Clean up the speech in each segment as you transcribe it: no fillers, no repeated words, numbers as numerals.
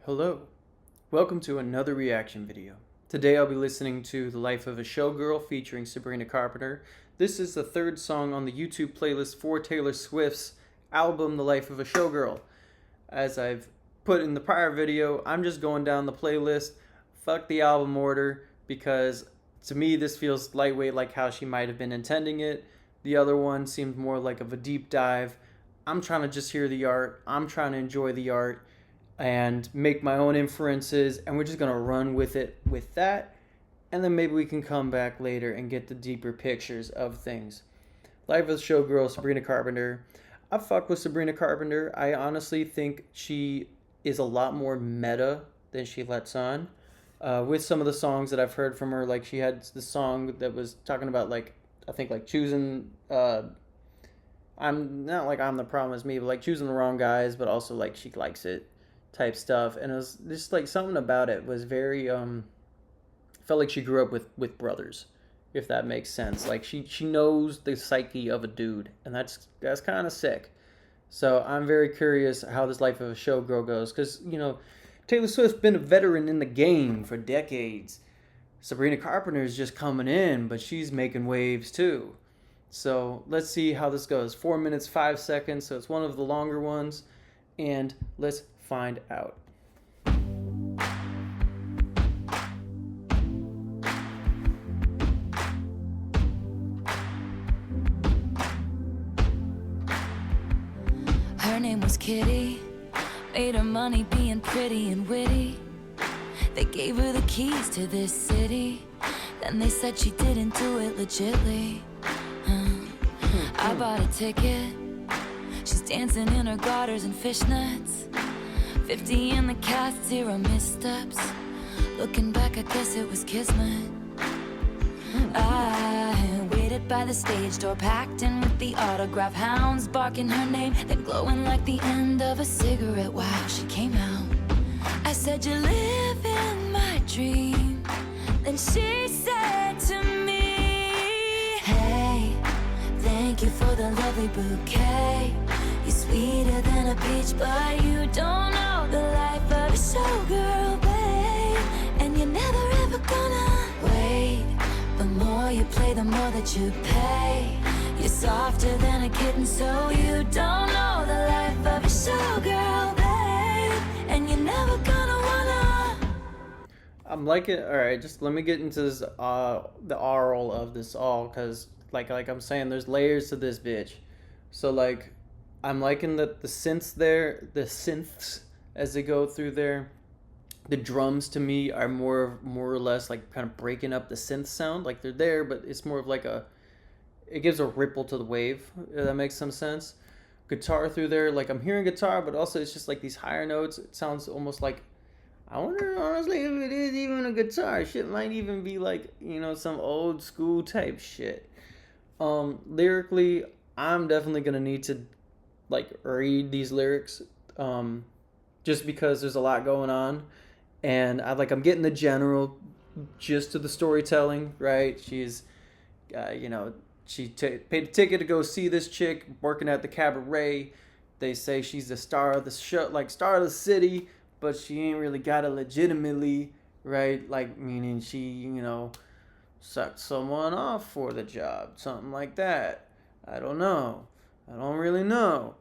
Hello, welcome to another reaction video. Today I'll be listening to The Life of a Showgirl featuring Sabrina Carpenter. This is the third song on the YouTube playlist for Taylor Swift's album The Life of a Showgirl. As I've put in the prior video, I'm just going down the playlist, fuck the album order, because to me this feels lightweight like how she might have been intending it. The other one seemed more like of a deep dive. I'm trying to just hear the art, I'm trying to enjoy the art, and make my own inferences, and we're just gonna run with it with that, and then maybe we can come back later and get the deeper pictures of things. Life of a Showgirl, Sabrina Carpenter. I fuck with Sabrina Carpenter. I honestly think she is a lot more meta than she lets on. With some of the songs that I've heard from her, like she had the song that was talking about I think choosing I'm not like I'm the problem is me, but like choosing the wrong guys, but also like she likes it type stuff, and it was just like something about it was very felt like she grew up with brothers, if that makes sense. Like she knows the psyche of a dude, and that's kind of sick. So I'm very curious how this Life of a Showgirl goes, because Taylor Swift's been a veteran in the game for decades. Sabrina Carpenter is just coming in, but she's making waves too. So let's see how this goes. 4 minutes 5 seconds, so it's one of the longer ones, and let's find out. Her name was Kitty, made her money being pretty and witty. They gave her the keys to this city, then they said she didn't do it legitly. I bought a ticket, she's dancing in her garters and fishnets. 50 in the cast, 0 missteps. Looking back, I guess it was kismet. I waited by the stage door, packed in with the autograph hounds, barking her name, then glowing like the end of a cigarette. Wow, she came out. I said, "You live in my dream." Then she said to me, "Hey, thank you for the lovely bouquet. You're sweeter than a peach, but you don't know the life of a showgirl, babe. And you're never ever gonna wait. The more you play, the more that you pay. You're softer than a kitten, so you don't know the life of a showgirl, babe. And you're never gonna wanna." I'm liking. All right, just let me get into this, the aural of this all, because like I'm saying, there's layers to this bitch. So like, I'm liking that the synths there, the synths as they go through there. The drums to me are more or less like kind of breaking up the synth sound. Like they're there, but it's more of like it gives a ripple to the wave. If that makes some sense. Guitar through there, like I'm hearing guitar, but also it's just like these higher notes. It sounds almost like, I wonder honestly if it is even a guitar. Shit might even be like, some old school type shit. Lyrically, I'm definitely gonna need to like read these lyrics, just because there's a lot going on, and I'm getting the general gist of the storytelling, right? She's she paid a ticket to go see this chick working at the cabaret. They say she's the star of the show, like star of the city, but she ain't really got it legitimately, right? Like meaning she sucked someone off for the job, something like that. I don't know. I don't really know,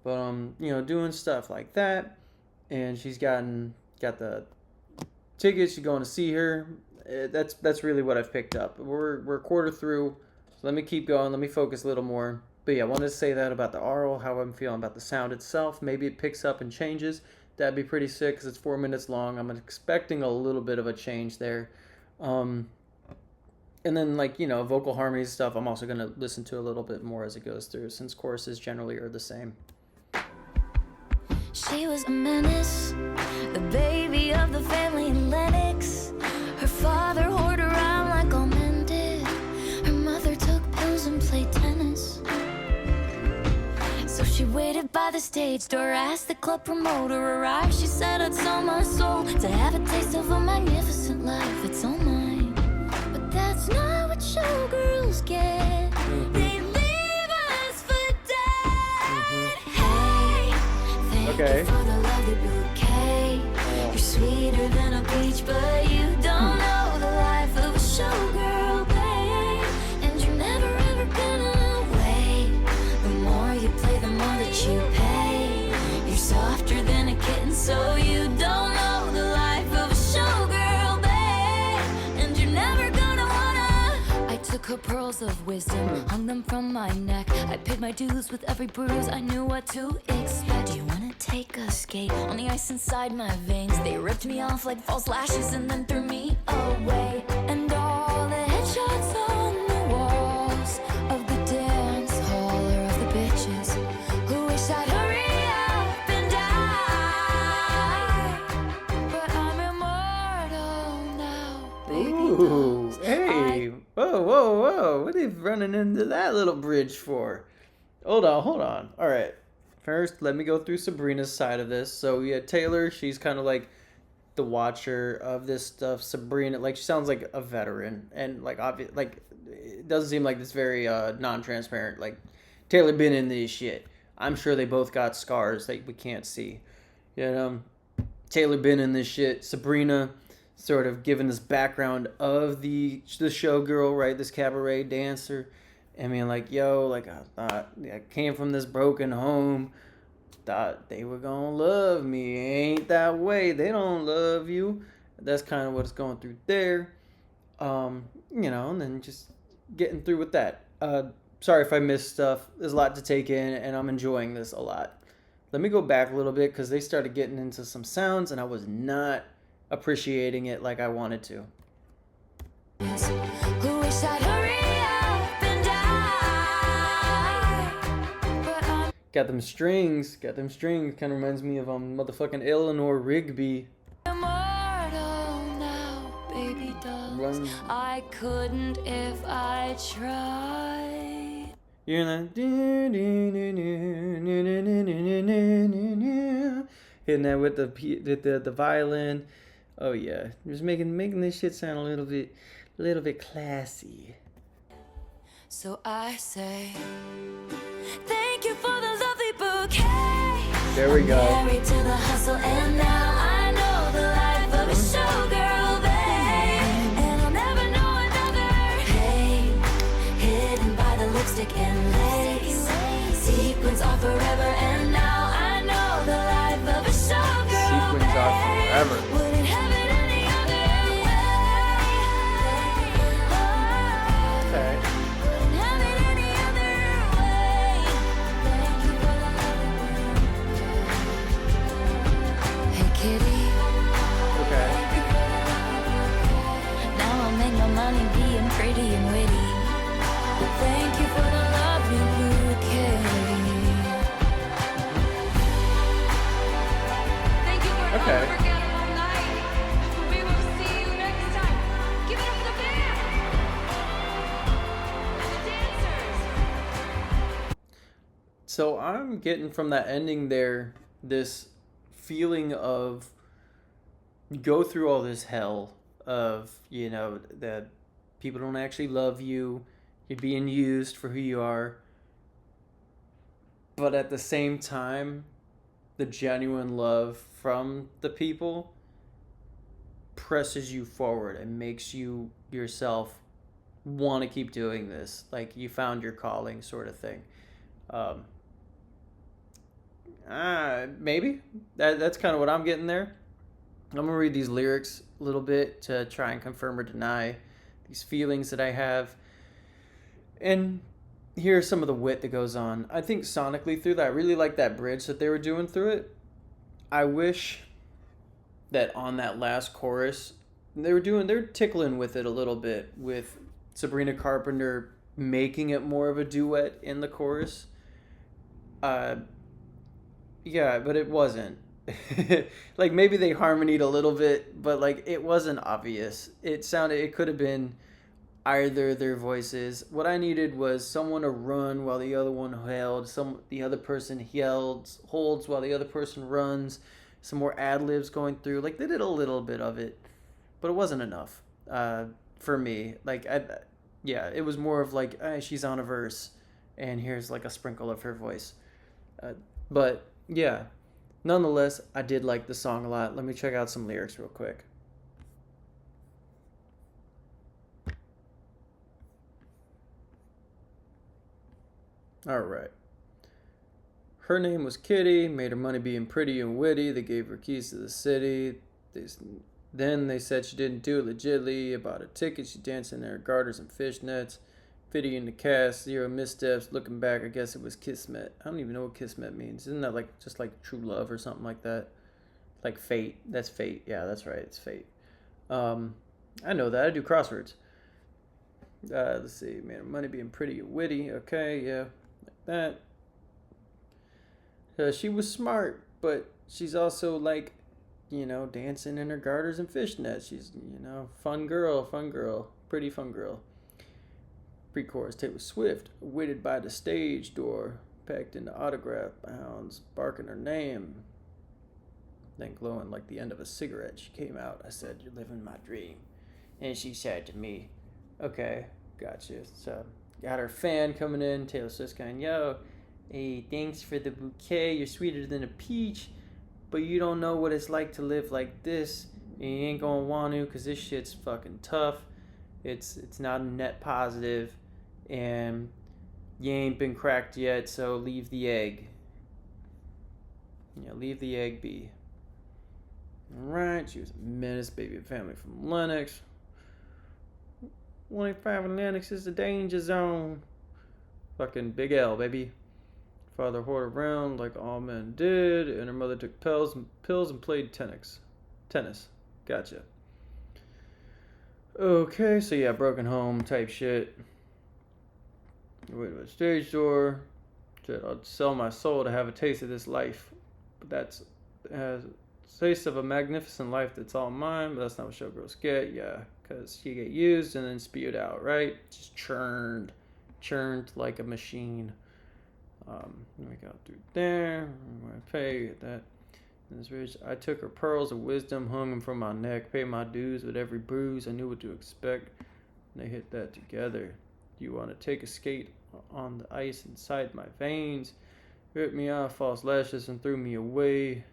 but doing stuff like that, and she's got the tickets. She's going to see her. That's really what I've picked up. We're a quarter through, so let me keep going. Let me focus a little more. But yeah, I wanted to say that about the aural, how I'm feeling about the sound itself. Maybe it picks up and changes. That'd be pretty sick because it's 4 minutes long. I'm expecting a little bit of a change there. And then, vocal harmonies stuff, I'm also going to listen to a little bit more as it goes through, since choruses generally are the same. She was a menace, the baby of the family in Lennox. Her father whored around like all men did. Her mother took pills and played tennis. So she waited by the stage door, asked the club promoter arrive. She said, "I'd sell my soul to have a taste of a magnificent life. It's all mine." That's not what showgirls get. They leave us for dead. Hey, thank you for the lovely bouquet. beach, but you don't know the life of a showgirl, babe. And you're never ever gonna wait. The more you play, the more that you pay. You're softer than a kitten, so you don't know the life of a showgirl, babe. And you're never gonna wanna. I took her pearls of wisdom, hung them from my neck. I paid my dues with every bruise, I knew what to expect. Do you wanna take a skate on the ice inside my veins? They ripped me off like false lashes and then threw me away. And all the headshots on the walls of the dance hall are of the bitches who wish I'd hurry up and die. But I'm immortal now, baby. Ooh, hey. Whoa, whoa, whoa. What are you running into that little bridge for? Hold on. All right. First, let me go through Sabrina's side of this. So, yeah, Taylor, she's kind of like the watcher of this stuff. Sabrina, like, she sounds like a veteran. And, like, obvious, like, it doesn't seem like it's very non-transparent. Like, Taylor been in this shit. I'm sure they both got scars that we can't see. You know? Taylor been in this shit. Sabrina sort of giving this background of the showgirl, right? This cabaret dancer. I mean, like, yo, like, I thought I came from this broken home. Thought they were gonna love me. Ain't that way. They don't love you. That's kind of what's going through there. You know, and then just getting through with that. Sorry if I missed stuff. There's a lot to take in, and I'm enjoying this a lot. Let me go back a little bit, because they started getting into some sounds, and I was not appreciating it like I wanted to. Who wish I'd hurry up and die. Got them strings. Kind of reminds me of motherfucking Eleanor Rigby. Immortal now, baby dolls. I couldn't if I tried. You're like hitting that with the violin. Oh yeah, just making this shit sound a little bit classy. So I say, thank you for the lovely bouquet. There we go. Married to the hustle, and now I know the life of a showgirl, babe. And I'll never know another. Hey, hidden by the lipstick and lace. Sequins are forever, and now I know the life of a showgirl, Sequins babe. are forever. Wouldn't have it any other way. Okay. Wouldn't have it any other way. Thank you for the love. Hey kitty. Okay. Now I'll make my money being pretty and witty. Thank you for the love you bouquet. Thank you for Okay. unforgettable night. We will see you next time. Give it up for the band. The dancers. So I'm getting from that ending there this feeling of you go through all this hell of, you know, that people don't actually love you. You're being used for who you are. But at the same time, the genuine love from the people presses you forward and makes you yourself want to keep doing this. Like you found your calling, sort of thing. Maybe that's kind of what I'm getting there. I'm gonna read these lyrics a little bit to try and confirm or deny these feelings that I have. And here's some of the wit that goes on. I think sonically through that, I really like that bridge that they were doing through it. I wish that on that last chorus, they're tickling with it a little bit with Sabrina Carpenter making it more of a duet in the chorus. Yeah, but it wasn't. Like maybe they harmonied a little bit, but like it wasn't obvious. It could have been either their voices. What I needed was someone to run while the other one held, the other person holds while the other person runs, some more ad-libs going through. Like they did a little bit of it, but it wasn't enough for me. Like it was more of like she's on a verse and here's like a sprinkle of her voice. But yeah, nonetheless, I did like the song a lot. Let me check out some lyrics real quick. All right. Her name was Kitty, made her money being pretty and witty. They gave her keys to the city. Then they said she didn't do it legitly. About a ticket, she danced in her garters and fishnets. Fitty in the cast, zero missteps. Looking back, I guess it was Kismet. I don't even know what Kismet means. Isn't that like just like true love or something like that? Like fate. That's fate. Yeah, that's right. It's fate. I know that. I do crosswords. Let's see. Man, her money being pretty and witty. Okay, yeah. Like that. She was smart, but she's also like, dancing in her garters and fishnets. She's, fun girl, pretty fun girl. Pre-chorus, Taylor Swift, waited by the stage door, packed into autograph hounds, barking her name. Then glowing like the end of a cigarette, she came out. I said, "You're living my dream." And she said to me, "Okay, gotcha." So, got her fan coming in. Taylor Swift's going, "Yo, hey, thanks for the bouquet. You're sweeter than a peach, but you don't know what it's like to live like this. And you ain't gonna want to, because this shit's fucking tough. It's not a net positive, and you ain't been cracked yet, so leave the egg. Leave the egg be." Alright, she was a menace, baby of family from Lennox. 185 in Lennox is the danger zone. Fucking Big L, baby. Father hoarded around like all men did, and her mother took pills and played tennis. Gotcha. Okay, so yeah, broken home type shit. Went to a stage door. Said I'd sell my soul to have a taste of this life. But that's taste of a magnificent life that's all mine, but that's not what showgirls get. Yeah, because you get used and then spewed out, right? Just churned like a machine. We got through there. I pay that. I took her pearls of wisdom, hung them from my neck, paid my dues with every bruise. I knew what to expect. And they hit that together. You want to take a skate on the ice inside my veins, ripped me off false lashes and threw me away.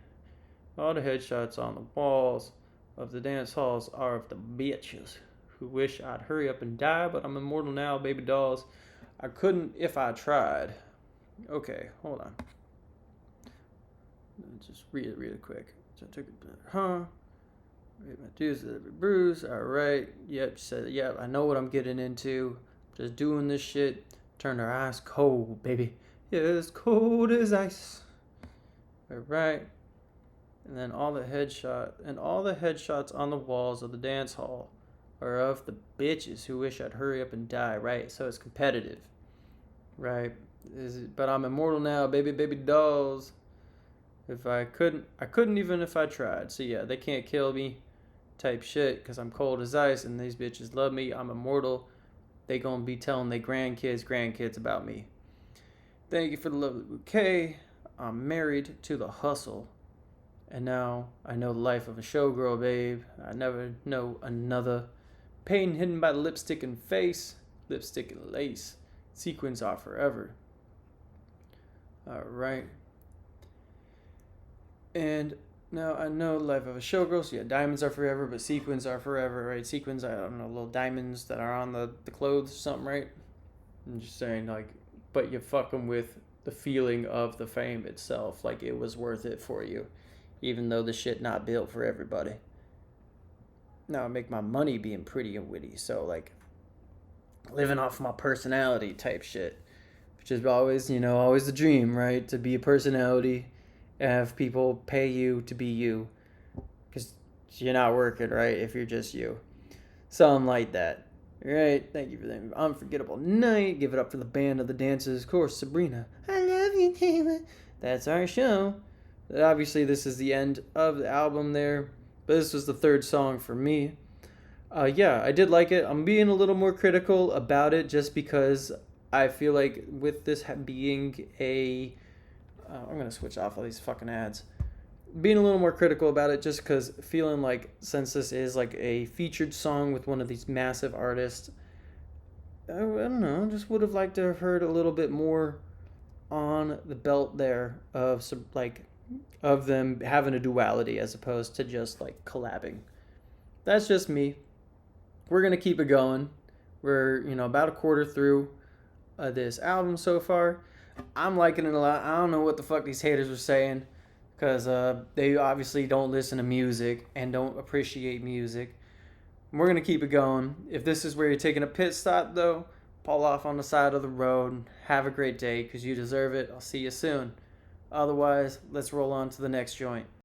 All the headshots on the walls of the dance halls are of the bitches who wish I'd hurry up and die, but I'm immortal now, baby dolls. I couldn't if I tried. Okay, hold on. Just read it really quick. So I took it, read my dues with every bruise. Alright, yep, she said, yep, I know what I'm getting into. Just doing this shit. Turned her eyes cold, baby. Yeah, as cold as ice. Alright. And then all the headshots on the walls of the dance hall are of the bitches who wish I'd hurry up and die, right? So it's competitive, right? But I'm immortal now, baby dolls. I couldn't even if I tried. So yeah, they can't kill me type shit because I'm cold as ice and these bitches love me. I'm immortal. They gonna be telling their grandkids about me. Thank you for the lovely bouquet. I'm married to the hustle. And now I know the life of a showgirl, babe. I never know another. Pain hidden by the lipstick and face. Lipstick and lace. Sequins are forever. Alright. And now I know the life of a showgirl. So yeah, diamonds are forever, but sequins are forever, right? Sequins, I don't know, little diamonds that are on the clothes or something, right? I'm just saying, like, but you fuck them with the feeling of the fame itself. Like, it was worth it for you. Even though the shit not built for everybody. Now I make my money being pretty and witty. So, like, living off my personality type shit. Which is always, always the dream, right? To be a personality and have people pay you to be you. Because you're not working, right? If you're just you. Something like that. Right? Thank you for that unforgettable night. Give it up for the band of the dancers. Of course, Sabrina. I love you, Taylor. That's our show. Obviously, this is the end of the album there, but this was the third song for me. Yeah, I did like it. I'm being a little more critical about it just because I feel like with this being I'm going to switch off all these fucking ads. Being a little more critical about it just because feeling like since this is like a featured song with one of these massive artists, I don't know, just would have liked to have heard a little bit more on the belt there of some, like, of them having a duality as opposed to just like collabing. That's just me. We're gonna keep it going. We're about a quarter through this album so far. I'm liking it a lot. I don't know what the fuck these haters were saying, because they obviously don't listen to music and don't appreciate music. We're gonna keep it going. If this is where you're taking a pit stop, though, pull off on the side of the road. Have a great day, because you deserve it. I'll see you soon. Otherwise, let's roll on to the next joint.